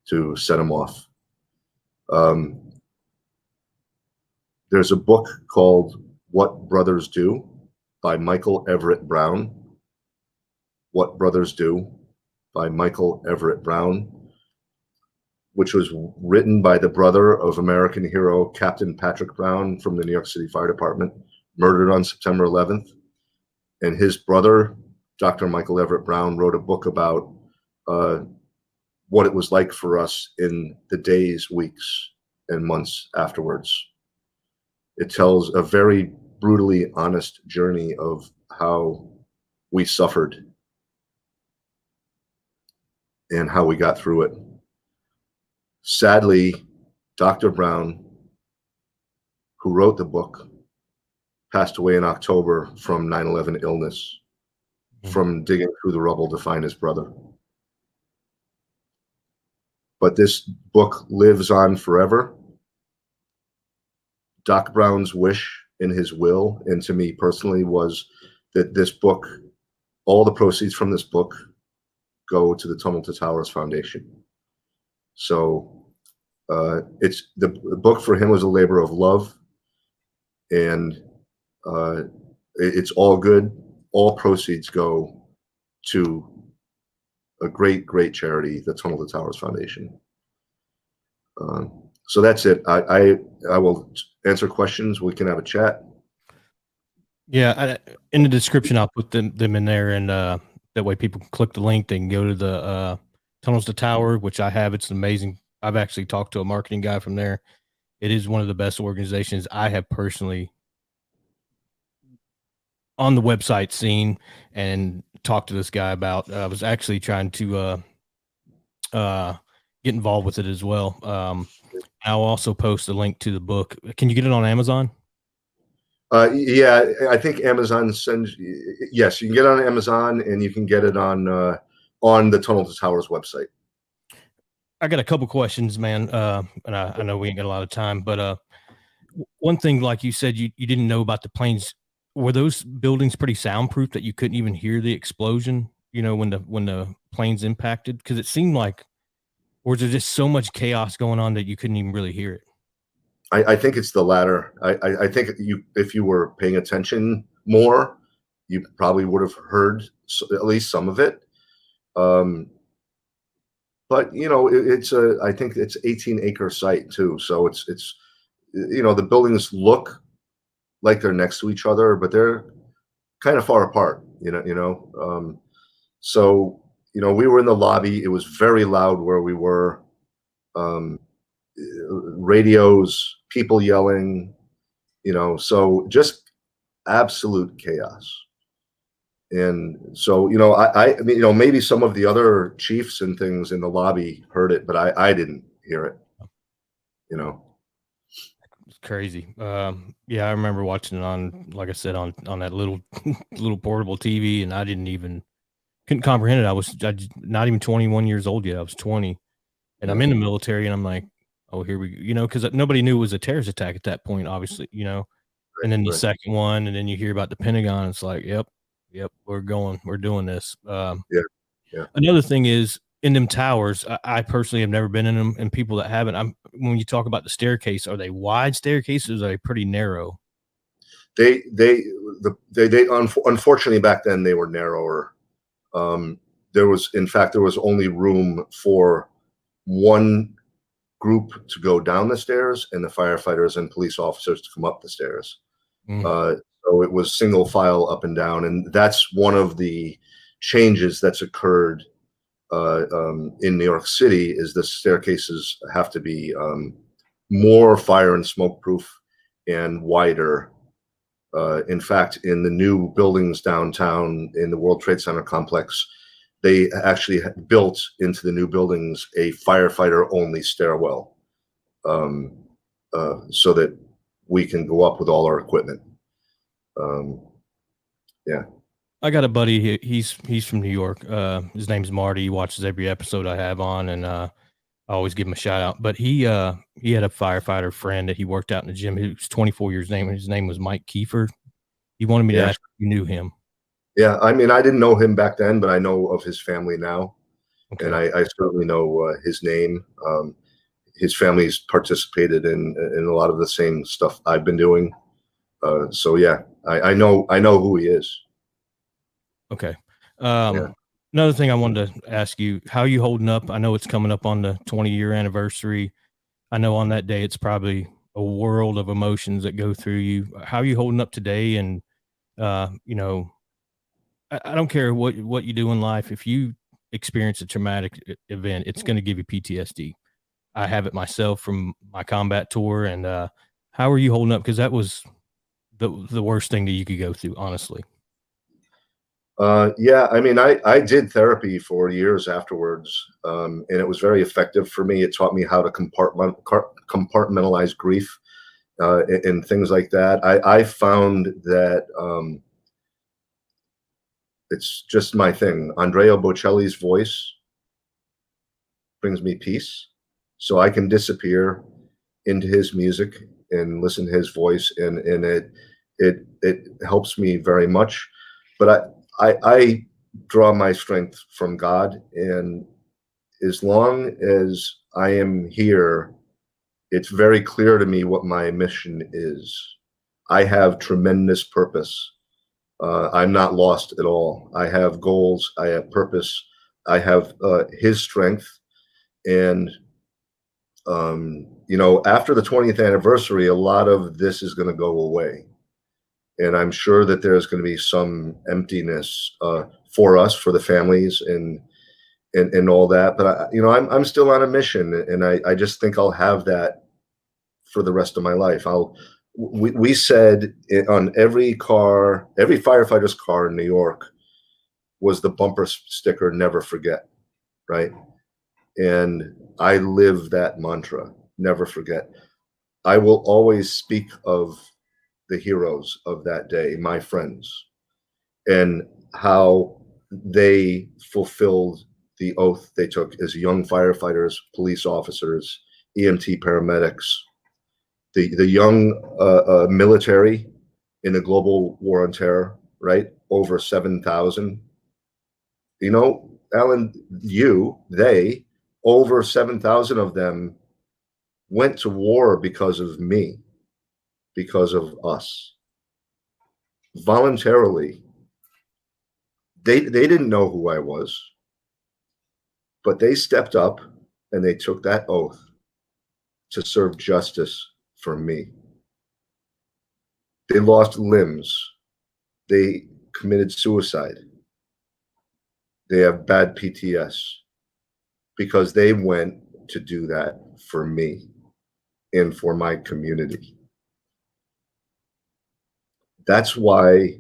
to set him off. There's a book called What Brothers Do by Michael Everett Brown. What Brothers Do by Michael Everett Brown, which was written by the brother of American hero Captain Patrick Brown from the New York City Fire Department, murdered on September 11th. And his brother, Dr. Michael Everett Brown, wrote a book about what it was like for us in the days, weeks, and months afterwards. It tells a very brutally honest journey of how we suffered and how we got through it. Sadly, Dr. Brown, who wrote the book, passed away in October from 9/11 illness, from digging through the rubble to find his brother. But this book lives on forever. Doc Brown's wish in his will, and to me personally, was that this book, all the proceeds from this book, go to the Tunnel to Towers Foundation. So it's the book for him was a labor of love, and it's all good. All proceeds go to a great, great charity, the Tunnel to Towers Foundation. So that's it. I will answer questions. We can have a chat. Yeah, in the description, I'll put them in there, and that way people can click the link. They can go to the Tunnels to Tower, which I have. It's amazing. I've actually talked to a marketing guy from there. It is one of the best organizations I have personally on the website seen and talked to this guy about. I was actually trying to get involved with it as well. I'll also post a link to the book. Can you get it on Amazon? Yeah, I think Amazon sends. Yes, you can get it on Amazon, and you can get it on the Tunnel to Towers website. I got a couple questions, man. And I know we ain't got a lot of time, but one thing, like you said, you didn't know about the planes. Were those buildings pretty soundproof that you couldn't even hear the explosion? You know, when the planes impacted, because it seemed like, or was there just so much chaos going on that you couldn't even really hear it? I think it's the latter. I think if you were paying attention more, you probably would have heard at least some of it. But you know, I think it's 18-acre site too, so it's you know, the buildings look like they're next to each other, but they're kind of far apart. So you know, we were in the lobby. It was very loud where we were. Radios, people yelling, you know, so just absolute chaos. And so, you know, I mean, you know, maybe some of the other chiefs and things in the lobby heard it, but I didn't hear it, you know. It's crazy. Yeah, I remember watching it on, like I said, on that little little portable TV, and I couldn't comprehend it. I was not even 21 years old yet. I was 20, and I'm in the military, and I'm like, oh, here we go, you know, because nobody knew it was a terrorist attack at that point, obviously, you know. And then the second one, and then you hear about the Pentagon. It's like, yep, we're doing this. Yeah. Another thing is in them towers. I personally have never been in them, and people that haven't. When you talk about the staircase, are they wide staircases? Or are they pretty narrow? Unfortunately back then they were narrower. There was only room for one group to go down the stairs and the firefighters and police officers to come up the stairs. So it was single file up and down, and that's one of the changes that's occurred in New York City. Is the staircases have to be more fire and smoke proof and wider. In fact, in the new buildings downtown in the World Trade Center complex, they actually built into the new buildings a firefighter only stairwell, so that we can go up with all our equipment. Yeah. I got a buddy. He's from New York. His name's Marty. He watches every episode I have on, and I always give him a shout out. But he had a firefighter friend that he worked out in the gym. He was 24 years old. His name was Mike Kiefer. He wanted me to ask if you knew him. Yeah, I mean, I didn't know him back then, but I know of his family now, Okay. and I certainly know his name. His family's participated in a lot of the same stuff I've been doing. So yeah, I know who he is. Okay. Another thing I wanted to ask you, how are you holding up? I know it's coming up on the 20-year anniversary. I know on that day, it's probably a world of emotions that go through you. How are you holding up today? And, you know, I don't care what you do in life. If you experience a traumatic event, it's going to give you PTSD. I have it myself from my combat tour. And how are you holding up? Because that was the worst thing that you could go through, honestly. Yeah, I mean, I did therapy for years afterwards, and it was very effective for me. It taught me how to compartmentalize grief and things like that. I found that it's just my thing. Andrea Bocelli's voice brings me peace, so I can disappear into his music and listen to his voice, and it helps me very much. But I draw my strength from God, and as long as I am here, it's very clear to me what my mission is. I have tremendous purpose. I'm not lost at all. I have goals. I have purpose. I have his strength. And, you know, after the 20th anniversary, a lot of this is going to go away. And I'm sure that there's going to be some emptiness for us, for the families and all that. But, you know, I'm still on a mission. And I just think I'll have that for the rest of my life. We said on every car, every firefighter's car in New York was the bumper sticker, never forget, right? And I live that mantra, never forget. I will always speak of the heroes of that day, my friends, and how they fulfilled the oath they took as young firefighters, police officers, EMT paramedics, the young military in the global war on terror, right? Over 7,000. You know, Alan, they, over 7,000 of them went to war because of me, because of us. Voluntarily. They didn't know who I was, but they stepped up and they took that oath to serve justice for me. They lost limbs. They committed suicide. They have bad PTS because they went to do that for me and for my community. That's why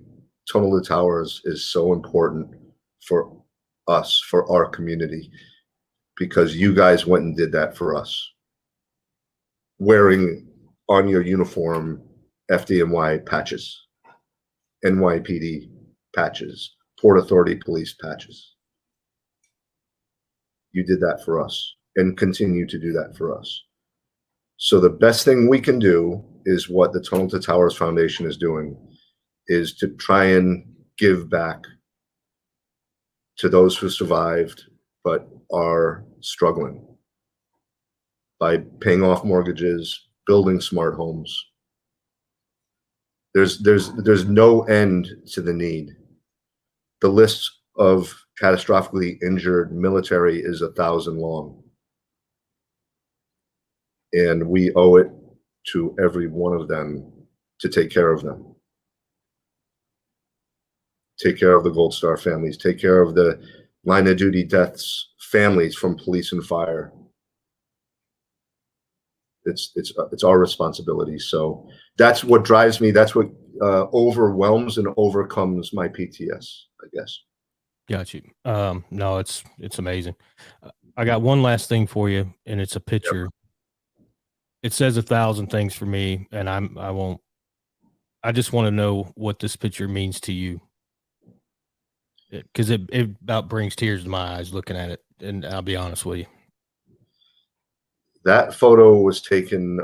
Tunnel to Towers is so important for us, for our community, because you guys went and did that for us. Wearing on your uniform FDNY patches, NYPD patches, Port Authority Police patches. You did that for us and continue to do that for us. So the best thing we can do is what the Tunnel to Towers Foundation is doing, is to try and give back to those who survived but are struggling by paying off mortgages, building smart homes. There's no end to the need. The list of catastrophically injured military is 1,000 long. And we owe it to every one of them to take care of them. Take care of the Gold Star families, take care of the line of duty deaths families from police and fire. It's our responsibility. So that's what drives me. That's what overwhelms and overcomes my PTS, I guess. Got you. No, it's amazing. I got one last thing for you, and it's a picture. Yep. It says 1,000 things for me, and I just want to know what this picture means to you. Because it about brings tears to my eyes looking at it, and I'll be honest with you. That photo was taken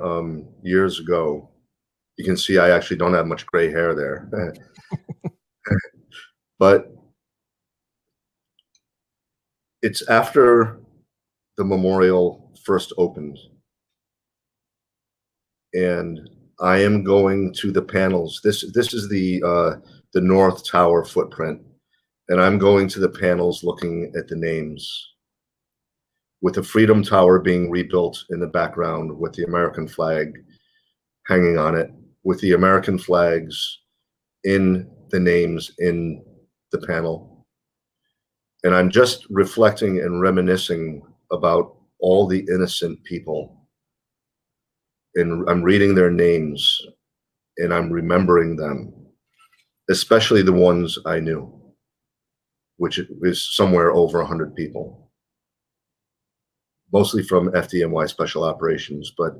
years ago. You can see I actually don't have much gray hair there. But it's after the memorial first opened. And I am going to the panels. This is the North Tower footprint. And I'm going to the panels looking at the names, with the Freedom Tower being rebuilt in the background with the American flag hanging on it, with the American flags in the names in the panel. And I'm just reflecting and reminiscing about all the innocent people. And I'm reading their names and I'm remembering them, especially the ones I knew, which is somewhere over 100 people, mostly from FDNY Special Operations. But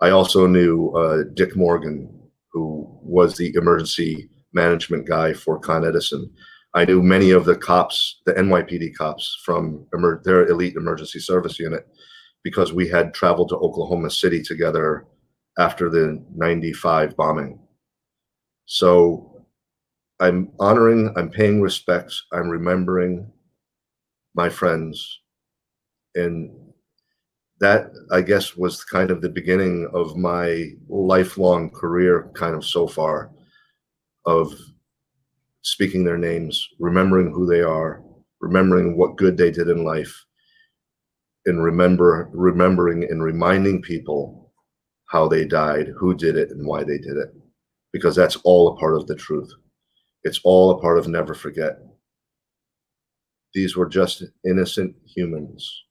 I also knew Dick Morgan, who was the emergency management guy for Con Edison. I knew many of the cops, the NYPD cops from their elite emergency service unit, because we had traveled to Oklahoma City together after the '95 bombing. So I'm honoring, I'm paying respects, I'm remembering my friends. And that, I guess, was kind of the beginning of my lifelong career, kind of so far, of speaking their names, remembering who they are, remembering what good they did in life, and remembering and reminding people how they died, who did it, and why they did it, because that's all a part of the truth. It's all a part of never forget. These were just innocent humans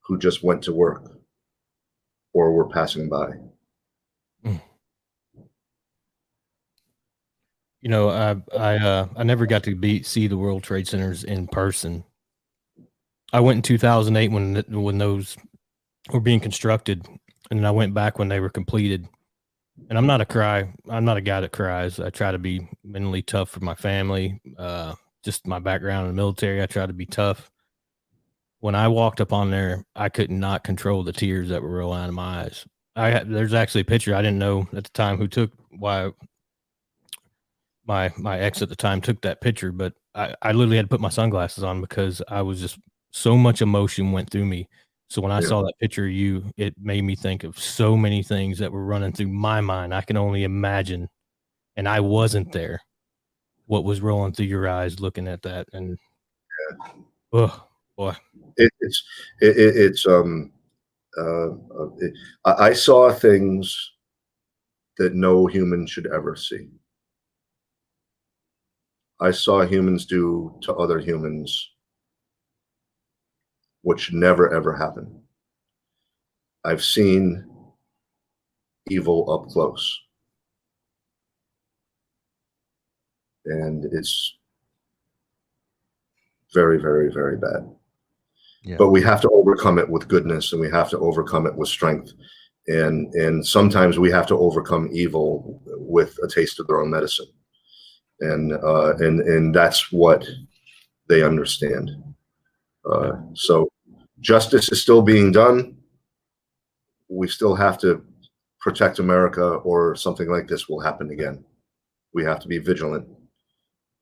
who just went to work or were passing by. You know, I never got to see the World Trade Centers in person. I went in 2008 when those were being constructed, and then I went back when they were completed. And I'm not a guy that cries. I try to be mentally tough for my family. Just my background in the military, I try to be tough. When I walked up on there, I could not control the tears that were rolling out of my eyes. There's actually a picture I didn't know at the time why my ex at the time took that picture, but I literally had to put my sunglasses on because I was just so much emotion went through me. So when I saw that picture of you, it made me think of so many things that were running through my mind. I can only imagine, and I wasn't there, what was rolling through your eyes looking at that. And oh boy, I saw things that no human should ever see. I saw humans do to other humans what should never ever happen. I've seen evil up close, and it's very, very, very bad. Yeah. But we have to overcome it with goodness, and we have to overcome it with strength. And sometimes we have to overcome evil with a taste of their own medicine. And that's what they understand. So justice is still being done. We still have to protect America, or something like this will happen again. We have to be vigilant,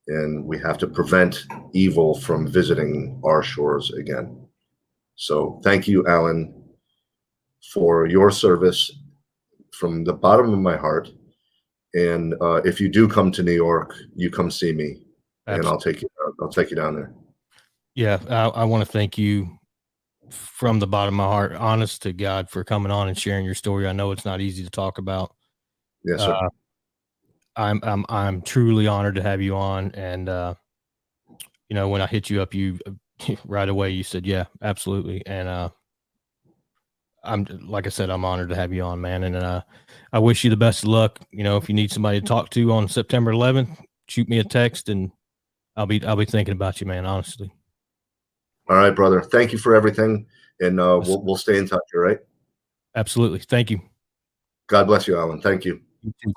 and we have to prevent evil from visiting our shores again. So thank you, Alan, for your service from the bottom of my heart. And if you do come to New York, you come see me. Absolutely. And I'll take you down there. Yeah, I want to thank you from the bottom of my heart, honest to God, for coming on and sharing your story. I know it's not easy to talk about. Yes, sir. I'm truly honored to have you on. And you know, when I hit you up, you right away you said, yeah, absolutely. And I'm, like I said, I'm honored to have you on, man. And I wish you the best of luck. You know, if you need somebody to talk to on September 11th, shoot me a text, and I'll be thinking about you, man. Honestly. All right, brother. Thank you for everything, and we'll stay in touch. All right. Absolutely. Thank you. God bless you, Alan. Thank you. You too.